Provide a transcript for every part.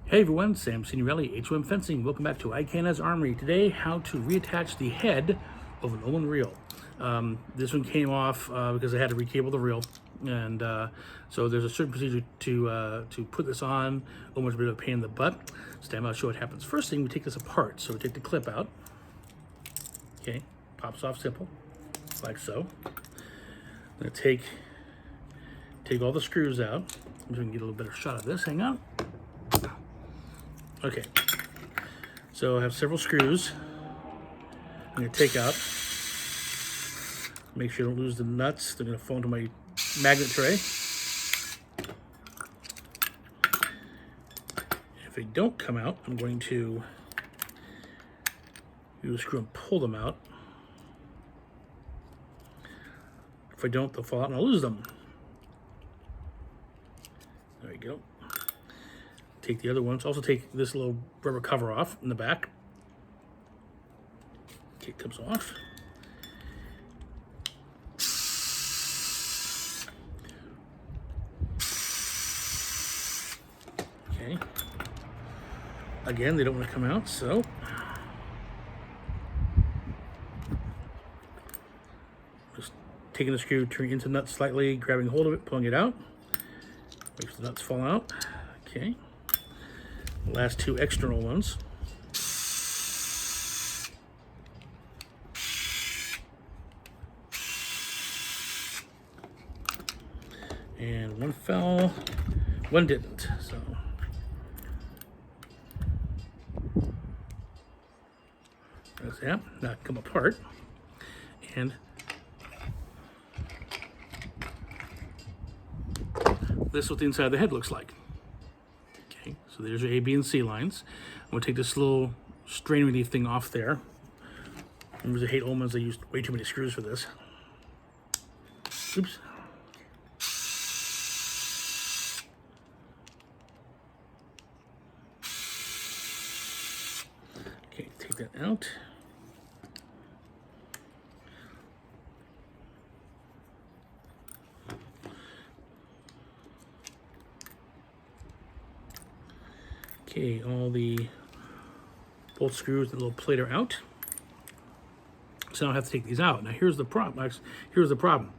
Hey everyone, Sam Signorelli, HOM Fencing. Welcome back to Can Haz Armory. Today, how to reattach the head of an Uhlmann reel. This one came off because I had to recable the reel, and so there's a certain procedure to put this on. Uhlmann's a bit of a pain in the butt. Stand by, I'll show what happens. First thing, we take this apart. So we take the clip out. Okay, pops off simple, like so. I'm gonna take all the screws out. So we can get a little better shot of this. Hang on. Okay, so I have several screws I'm going to take out. Make sure I don't lose the nuts. They're going to fall into my magnet tray. If they don't come out, I'm going to use a screw and pull them out. If I don't, they'll fall out and I'll lose them. There you go. Take the other ones. Also take this little rubber cover off in the back. Okay, it comes off. Okay. Again, they don't want to come out, so just taking the screw, turning into the nut slightly, grabbing hold of it, pulling it out. Makes the nuts fall out. Okay. Last two external ones. And one fell, one didn't. So there's that. Not come apart. And this is what the inside of the head looks like. So there's your A, B, and C lines. I'm going to take this little strain relief thing off there. Remember, I hate Uhlmann's. I used way too many screws for this. Oops. Okay, take that out. Okay, all the bolt screws, the little plate are out. So now I have to take these out. Now here's the problem. Here's the problem.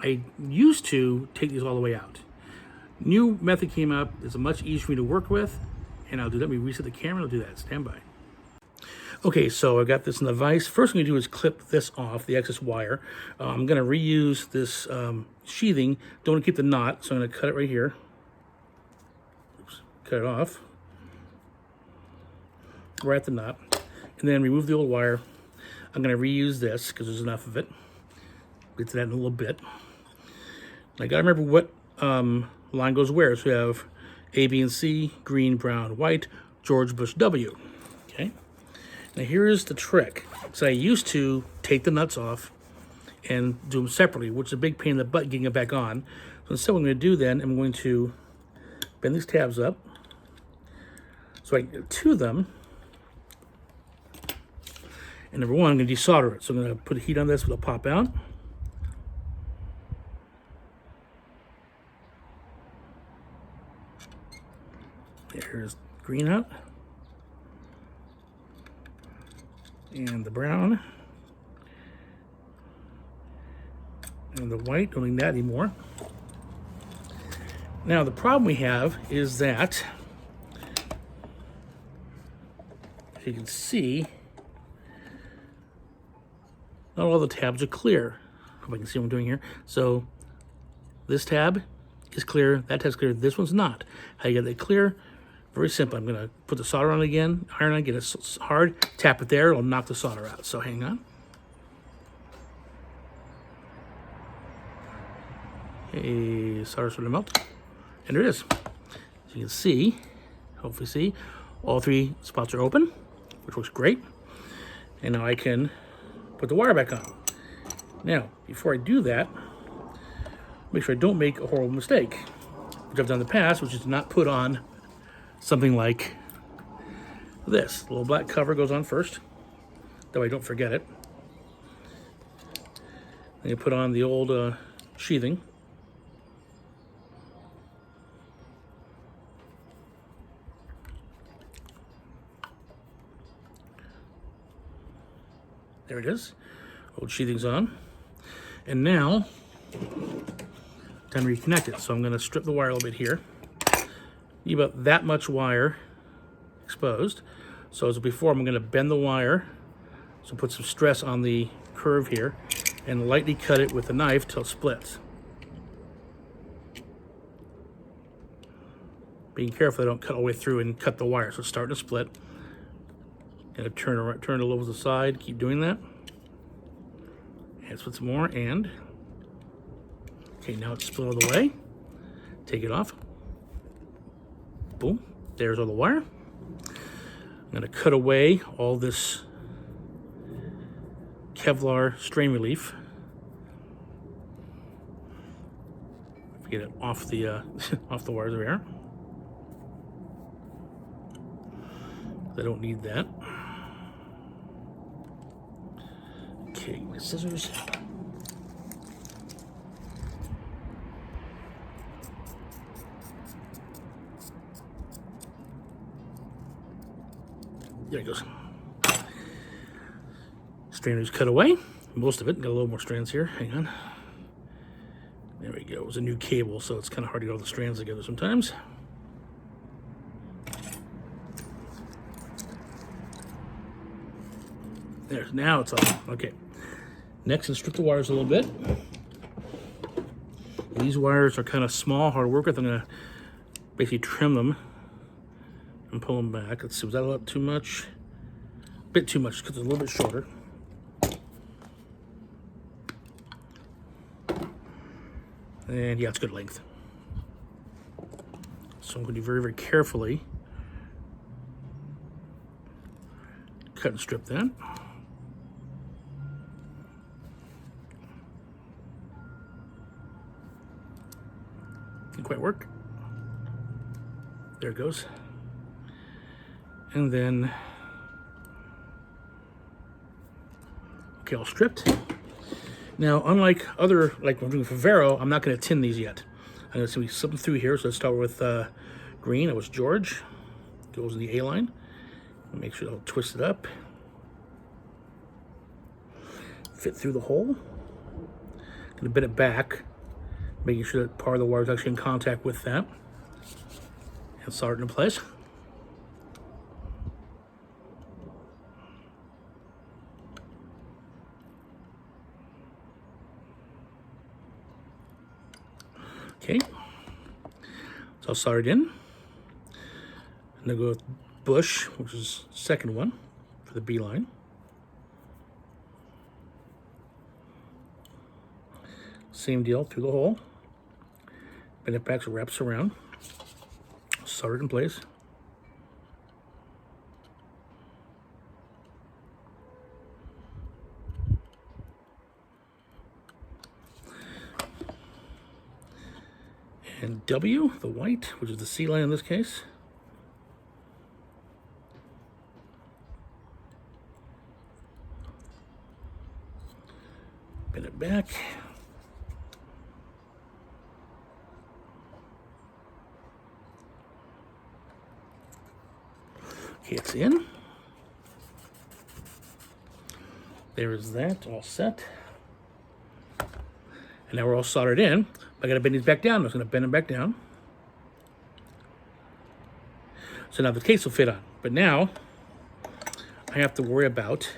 I used to take these all the way out. New method came up. It's a much easier for me to work with, and I'll do that. Let me reset the camera. I'll do that. Stand by. Okay, so I got this in the vise. First thing I'm gonna do is clip this off, the excess wire. I'm gonna reuse this sheathing. Don't want to keep the knot, so I'm gonna cut it right here. Cut it off right at the knot, and then remove the old wire. I'm going to reuse this because there's enough of it. Get to that in a little bit. I got to remember what line goes where. So we have A, B, and C, green, brown, white, George Bush W. Okay. Now here's the trick. So I used to take the nuts off and do them separately, which is a big pain in the butt getting it back on. So instead, what I'm going to do then, I'm going to bend these tabs up so I can get to them. And number one, I'm going to desolder it. So I'm going to put heat on this, it'll pop out. Here's green out. And the brown. And the white, don't need that anymore. Now the problem we have is that, as you can see, not all the tabs are clear. Hope I can see what I'm doing here. So this tab is clear, that tab's clear, this one's not. How you get that clear? Very simple. I'm gonna put the solder on again, iron on, get it hard, tap it there, it'll knock the solder out. So hang on. Okay, solder sort of melt. And there it is. As you can see, hopefully see, all three spots are open, which looks great. And now I can put the wire back on. Now, before I do that, make sure I don't make a horrible mistake, which I've done in the past, which is to not put on something like this. The little black cover goes on first, that way I don't forget it. Then you put on the old sheathing. There it is. Old sheathing's on. And now, time to reconnect it. So I'm going to strip the wire a little bit here. Need about that much wire exposed. So as before, I'm going to bend the wire. So put some stress on the curve here and lightly cut it with a knife till it splits. Being careful I don't cut all the way through and cut the wire. So it's starting to split. Gonna turn it a little to the side. Keep doing that. And split some more. And okay, now it's split all the way. Take it off. Boom. There's all the wire. I'm gonna cut away all this Kevlar strain relief. Get it off the off the wires over here. I don't need that. Okay, my scissors. There it goes. Strand is cut away. Most of it. Got a little more strands here. Hang on. There we go. It was a new cable, so it's kind of hard to get all the strands together sometimes. There, now it's off. Okay. Next, let's strip the wires a little bit. These wires are kind of small, hard to work with. I'm going to basically trim them and pull them back. Let's see, was that a little too much? A bit too much because it's a little bit shorter. And yeah, it's good length. So I'm going to very, very carefully cut and strip that. Didn't quite work. There it goes. And then, okay, all stripped. Now, unlike other, like I'm doing for Vero, I'm not going to tin these yet. I'm going to slip them through here. So let's start with green. It was George. Goes in the A line. Make sure I'll twist it up. Fit through the hole. Going to bend it back, making sure that part of the wire is actually in contact with that. And solder it in place. Okay, so I'll solder it in. And I'll go with Bush, which is the second one for the B line. Same deal through the hole. Bend it back so it wraps around. Solder it in place. And W, the white, which is the C line in this case. Bend it back. Okay, it's in. There is that, all set. And now we're all soldered in. I gotta bend these back down. I'm just gonna bend them back down. So now the case will fit on. But now I have to worry about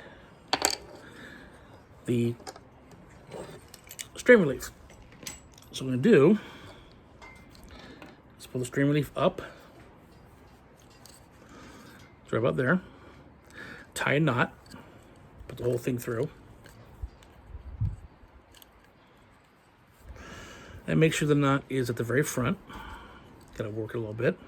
the strain relief. So what I'm gonna do is pull the strain relief up. It's right about there. Tie a knot. Put the whole thing through. And make sure the knot is at the very front. Gotta work it a little bit.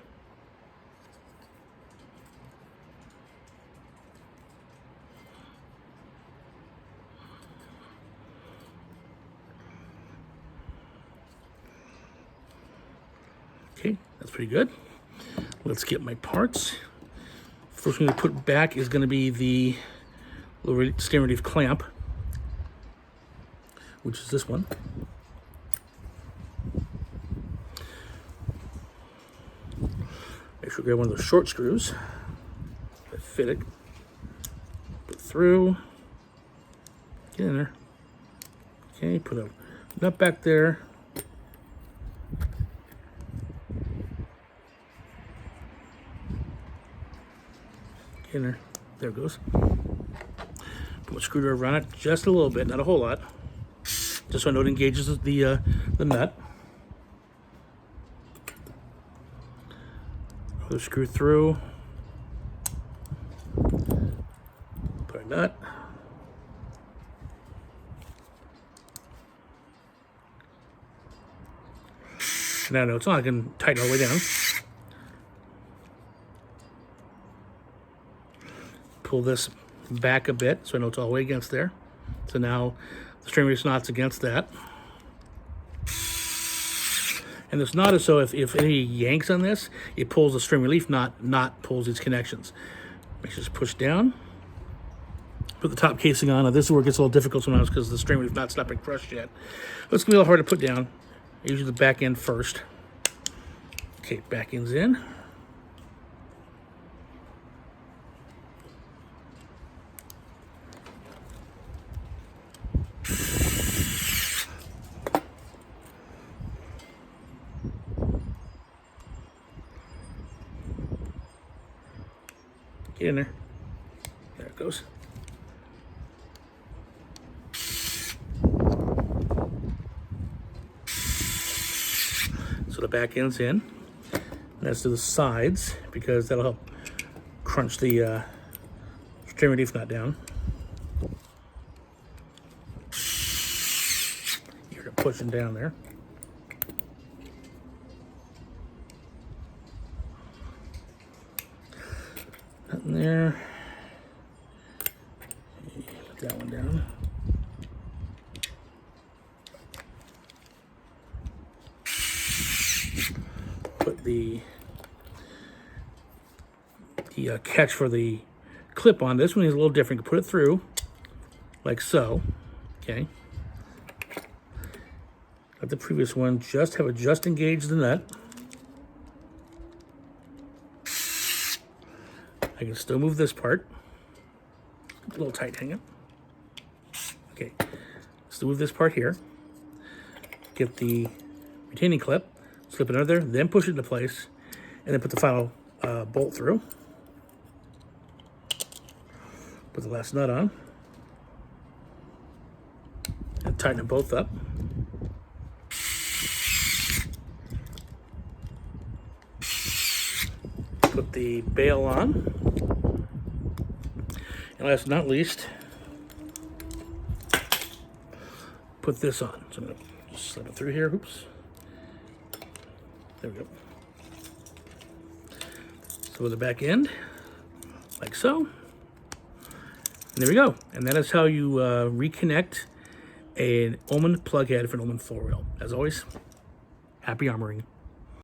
Okay, that's pretty good. Let's get my parts. First thing to put back is going to be the little strain relief clamp, which is this one. Make sure we grab one of those short screws that fit it. Put it through. Get in there. Okay, put a nut back there. Get in there. There it goes. Put a screwdriver on it, just a little bit, not a whole lot. Just so I know it engages the nut. Put a screw through. Put a nut. Now, no, it's not going to tighten all the way down. Pull this back a bit so I know it's all the way against there. So now the string release knot's against that. And this knot is so if any yanks on this, it pulls the string relief knot, not pulls these connections. Make sure it's pushed down. Put the top casing on. Now this is where it gets a little difficult sometimes because the string relief knot's not been crushed yet. But it's going to be a little hard to put down. Usually the back end first. Okay, back end's in. Get in there. There it goes. So the back end's in. And that's to the sides because that'll help crunch the string relief knot down. You're pushing down there. Nothing there. Put that one down. Put the catch for the clip on. This one is a little different. You can put it through like so. Okay. Like the previous one, just have it just engage the nut. I can still move this part. It's a little tight hanging. Okay, still move this part here. Get the retaining clip, slip it under there, then push it into place, and then put the final bolt through. Put the last nut on. And tighten them both up. Put the bail on. And last but not least, put this on. So I'm going to slip it through here. Oops. There we go. So with the back end, like so. And there we go. And that is how you reconnect an Uhlmann plug head for an Uhlmann 4-wheel. As always, happy armoring.